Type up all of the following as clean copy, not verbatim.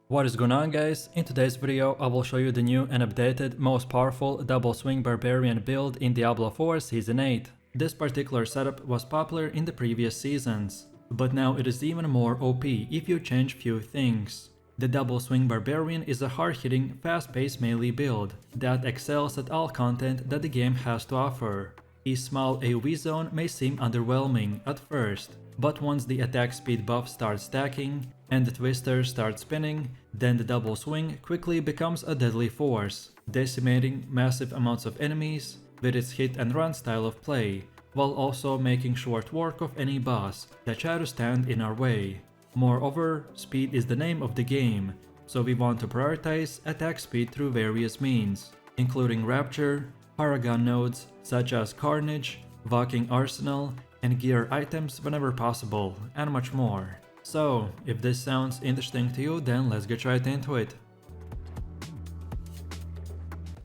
What is going on, guys? In today's video I will show you the new and updated most powerful double swing barbarian build in Diablo 4 Season 8. This particular setup was popular in the previous seasons, but now it is even more OP if you change few things. The double swing barbarian is a hard-hitting, fast-paced melee build that excels at all content that the game has to offer. A small AoE zone may seem underwhelming at first, but once the attack speed buff starts stacking and the twisters start spinning, then the double swing quickly becomes a deadly force, decimating massive amounts of enemies with its hit and run style of play, while also making short work of any boss that try to stand in our way. Moreover, speed is the name of the game, so we want to prioritize attack speed through various means, including Rapture, Paragon nodes such as Carnage, Walking Arsenal, and gear items whenever possible, and much more. So, if this sounds interesting to you, then let's get right into it.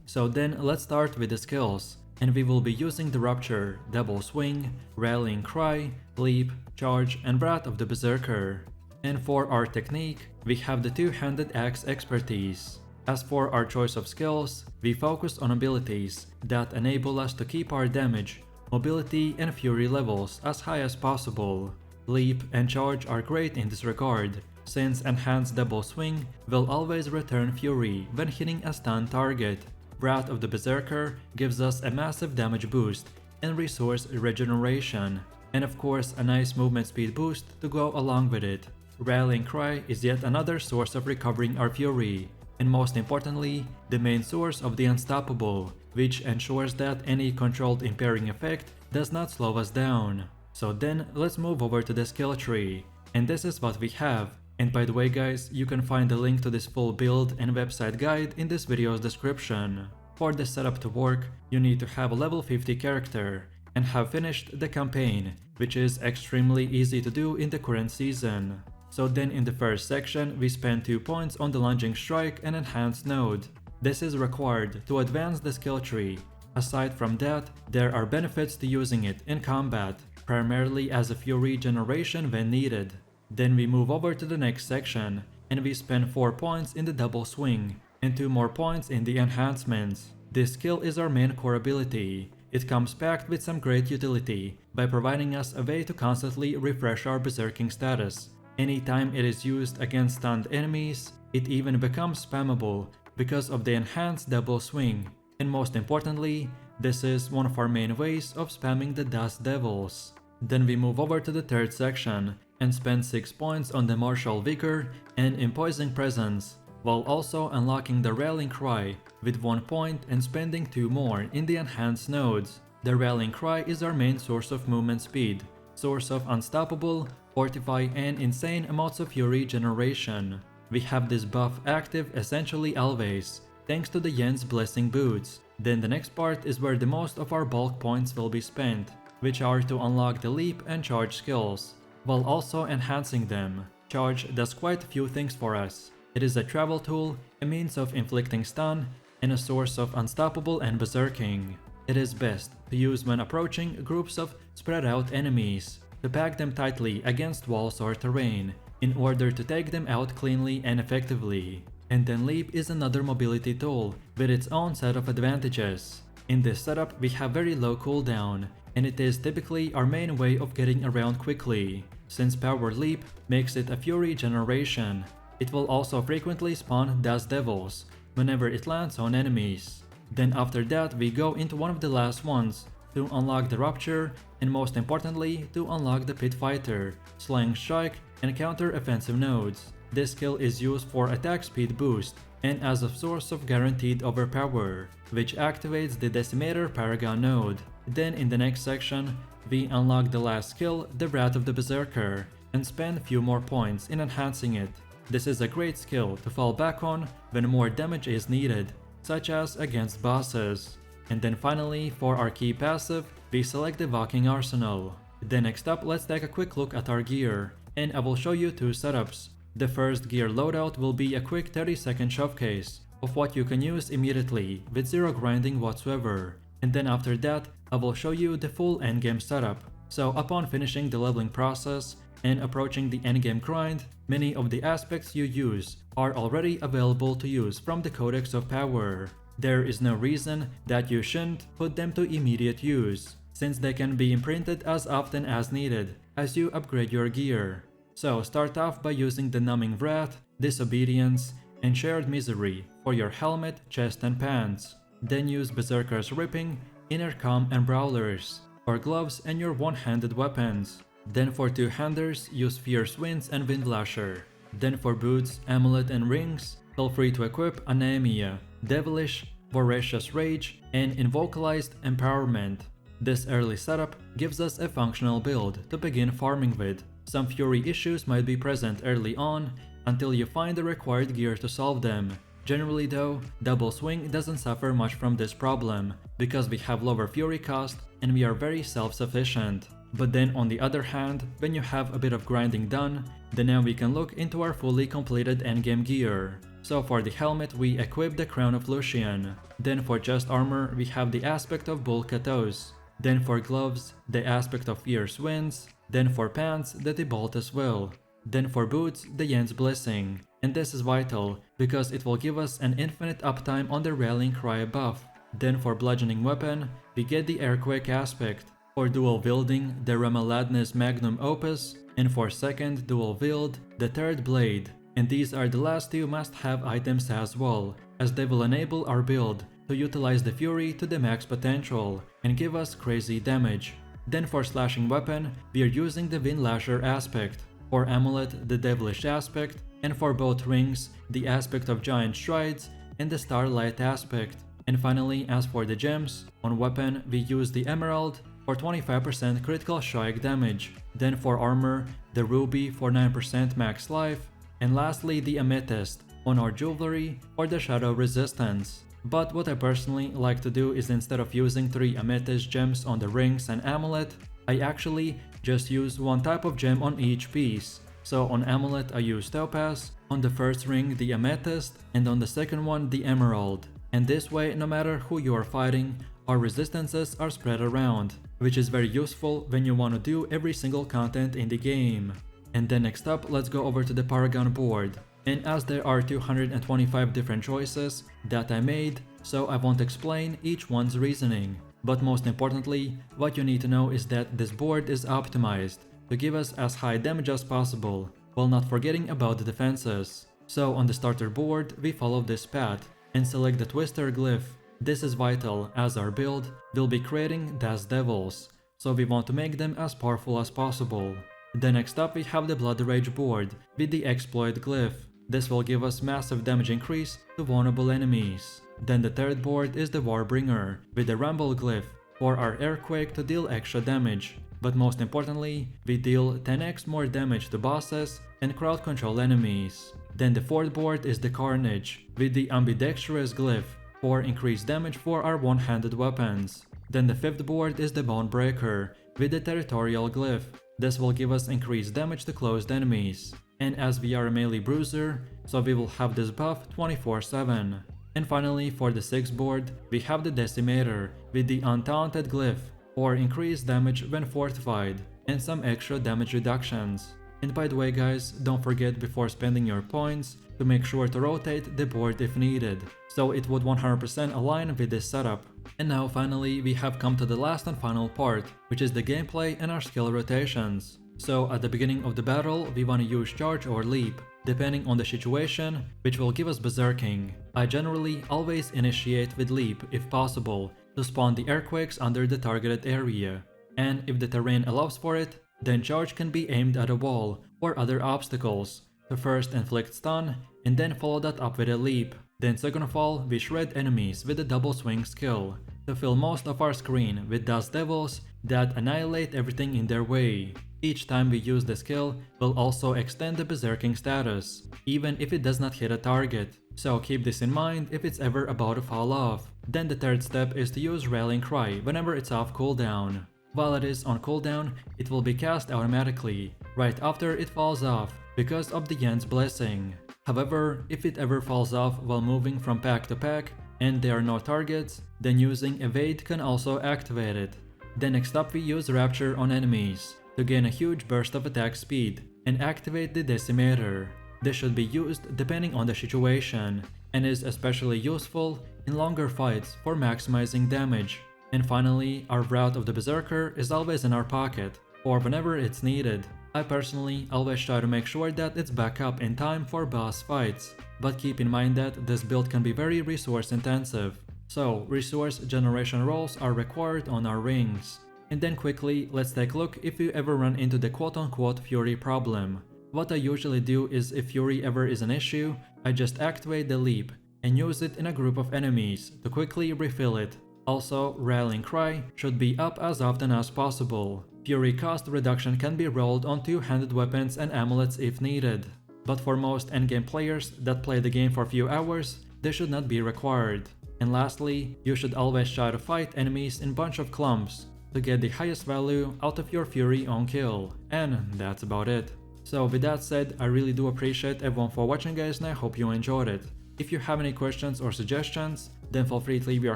So then let's start with the skills, and we will be using the Rupture, Double Swing, Rallying Cry, Leap, Charge, and Wrath of the Berserker. And for our technique, we have the two-handed axe expertise. As for our choice of skills, we focus on abilities that enable us to keep our damage, mobility, and fury levels as high as possible. Leap and Charge are great in this regard, since Enhanced Double Swing will always return fury when hitting a stunned target. Wrath of the Berserker gives us a massive damage boost and resource regeneration, and of course a nice movement speed boost to go along with it. Rallying Cry is yet another source of recovering our fury, and most importantly, the main source of the Unstoppable, which ensures that any controlled impairing effect does not slow us down. So then let's move over to the skill tree, and this is what we have. And by the way guys, you can find the link to this full build and website guide in this video's description. For this setup to work, you need to have a level 50 character and have finished the campaign, which is extremely easy to do in the current season. So then in the first section, we spend 2 points on the Lunging Strike and Enhanced node. This is required to advance the skill tree. Aside from that, there are benefits to using it in combat, primarily as a fury generation when needed. Then we move over to the next section, and we spend 4 points in the Double Swing, and 2 more points in the enhancements. This skill is our main core ability. It comes packed with some great utility by providing us a way to constantly refresh our berserking status. Anytime it is used against stunned enemies, it even becomes spammable because of the Enhanced Double Swing, and most importantly, this is one of our main ways of spamming the Dust Devils. Then we move over to the third section and spend 6 points on the Martial Vigor and Imposing Presence, while also unlocking the Rallying Cry with 1 point and spending 2 more in the Enhanced nodes. The Rallying Cry is our main source of movement speed, source of Unstoppable, Fortify, and insane amounts of fury generation. We have this buff active essentially always, thanks to the Yen's Blessing Boots. Then the next part is where the most of our bulk points will be spent, which are to unlock the Leap and Charge skills, while also enhancing them. Charge does quite a few things for us. It is a travel tool, a means of inflicting stun, and a source of Unstoppable and Berserking. It is best to use when approaching groups of spread out enemies, to pack them tightly against walls or terrain, in order to take them out cleanly and effectively. And then Leap is another mobility tool with its own set of advantages. In this setup we have very low cooldown, and it is typically our main way of getting around quickly. Since Power Leap makes it a fury generation, it will also frequently spawn Dust Devils whenever it lands on enemies. Then after that we go into one of the last ones to unlock the Rupture, and most importantly to unlock the Pit Fighter, Slaying Strike, and Counter Offensive nodes. This skill is used for attack speed boost and as a source of guaranteed overpower, which activates the Decimator Paragon node. Then in the next section, we unlock the last skill, the Wrath of the Berserker, and spend a few more points in enhancing it. This is a great skill to fall back on when more damage is needed, such as against bosses. And then finally, for our key passive, we select the Walking Arsenal. Then next up, let's take a quick look at our gear, and I will show you 2 setups. The first gear loadout will be a quick 30-second showcase of what you can use immediately with zero grinding whatsoever. And then after that, I will show you the full endgame setup. So upon finishing the leveling process, and approaching the endgame grind, many of the aspects you use are already available to use from the Codex of Power. There is no reason that you shouldn't put them to immediate use, since they can be imprinted as often as needed as you upgrade your gear. So start off by using the Numbing Wrath, Disobedience, and Shared Misery for your helmet, chest, and pants. Then use Berserker's Ripping, Inner Calm, and Brawlers for gloves and your one-handed weapons. Then for two-handers, use Fierce Winds and Windlasher. Then for boots, amulet, and rings, feel free to equip Anemia, Devilish, Voracious Rage, and Invocalized Empowerment. This early setup gives us a functional build to begin farming with. Some fury issues might be present early on until you find the required gear to solve them. Generally though, Double Swing doesn't suffer much from this problem because we have lower fury cost and we are very self-sufficient. But then on the other hand, when you have a bit of grinding done, then now we can look into our fully completed endgame gear. So for the helmet we equip the Crown of Lucian. Then for chest armor we have the aspect of Bull Katos. Then for gloves, the aspect of Fierce Winds. Then for pants, the Tibaltus Will. Then for boots, the Yen's Blessing. And this is vital, because it will give us an infinite uptime on the Rallying Cry buff. Then for bludgeoning weapon, we get the Earthquake aspect. For dual wielding, the Ramaladness Magnum Opus. And for second dual wield, the Third Blade. And these are the last two must-have items as well, as they will enable our build to utilize the Fury to the max potential and give us crazy damage. Then for slashing weapon, we are using the Windlasher aspect. For amulet, the Devilish aspect, and for both rings, the aspect of Giant Strides and the Starlight aspect. And finally, as for the gems, on weapon we use the Emerald for 25% critical strike damage, then for armor, the Ruby for 9% max life, and lastly the Amethyst on our jewelry for the shadow resistance. But what I personally like to do is instead of using 3 Amethyst gems on the rings and amulet, I actually just use one type of gem on each piece. So on amulet I use Topaz, on the first ring the Amethyst, and on the second one the Emerald. And this way, no matter who you are fighting, our resistances are spread around, which is very useful when you want to do every single content in the game. And then next up, let's go over to the Paragon board. And as there are 225 different choices that I made, so I won't explain each one's reasoning. But most importantly, what you need to know is that this board is optimized to give us as high damage as possible, while not forgetting about the defenses. So on the starter board, we follow this path and select the Twister glyph. This is vital as our build will be creating Das Devils, so we want to make them as powerful as possible. Then next up we have the Blood Rage board with the Exploit glyph. This will give us massive damage increase to vulnerable enemies. Then the third board is the Warbringer with the Rumble glyph for our Earthquake to deal extra damage. But most importantly, we deal 10x more damage to bosses and crowd control enemies. Then the fourth board is the Carnage with the Ambidextrous glyph for increased damage for our one-handed weapons. Then the fifth board is the Bone Breaker with the Territorial glyph. This will give us increased damage to closed enemies. And as we are a melee bruiser, so we will have this buff 24/7. And finally, for the sixth board, we have the Decimator with the Untaunted glyph for increased damage when fortified and some extra damage reductions. And by the way guys, don't forget before spending your points to make sure to rotate the board if needed, so it would 100% align with this setup. And now finally we have come to the last and final part, which is the gameplay and our skill rotations. So at the beginning of the battle we want to use Charge or Leap, depending on the situation, which will give us Berserking. I generally always initiate with Leap if possible, to spawn the Earthquakes under the targeted area. And if the terrain allows for it, then Charge can be aimed at a wall or other obstacles to first inflict stun and then follow that up with a leap. Then second of all, we shred enemies with the Double Swing skill to fill most of our screen with Dust Devils that annihilate everything in their way. Each time we use the skill will also extend the Berserking status, even if it does not hit a target. So keep this in mind if it's ever about to fall off. Then the third step is to use Rallying Cry whenever it's off cooldown. While it is on cooldown, it will be cast automatically, right after it falls off, because of the Yen's Blessing. However, if it ever falls off while moving from pack to pack, and there are no targets, then using Evade can also activate it. Then next up we use Rapture on enemies, to gain a huge burst of attack speed and activate the Decimator. This should be used depending on the situation and is especially useful in longer fights for maximizing damage. And finally, our Wrath of the Berserker is always in our pocket for whenever it's needed. I personally always try to make sure that it's back up in time for boss fights, but keep in mind that this build can be very resource intensive. So resource generation rolls are required on our rings. And then quickly, let's take a look if you ever run into the quote-unquote Fury problem. What I usually do is if Fury ever is an issue, I just activate the leap and use it in a group of enemies to quickly refill it. Also, Rallying Cry should be up as often as possible. Fury cost reduction can be rolled on two-handed weapons and amulets if needed. But for most endgame players that play the game for a few hours, this should not be required. And lastly, you should always try to fight enemies in bunch of clumps to get the highest value out of your Fury on kill. And that's about it. So with that said, I really do appreciate everyone for watching guys, and I hope you enjoyed it. If you have any questions or suggestions, then feel free to leave your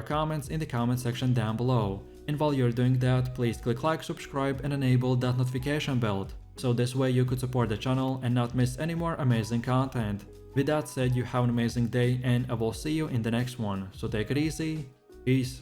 comments in the comment section down below. And while you're doing that, please click like, subscribe and enable that notification bell, so this way you could support the channel and not miss any more amazing content. With that said, you have an amazing day and I will see you in the next one, so take it easy, peace.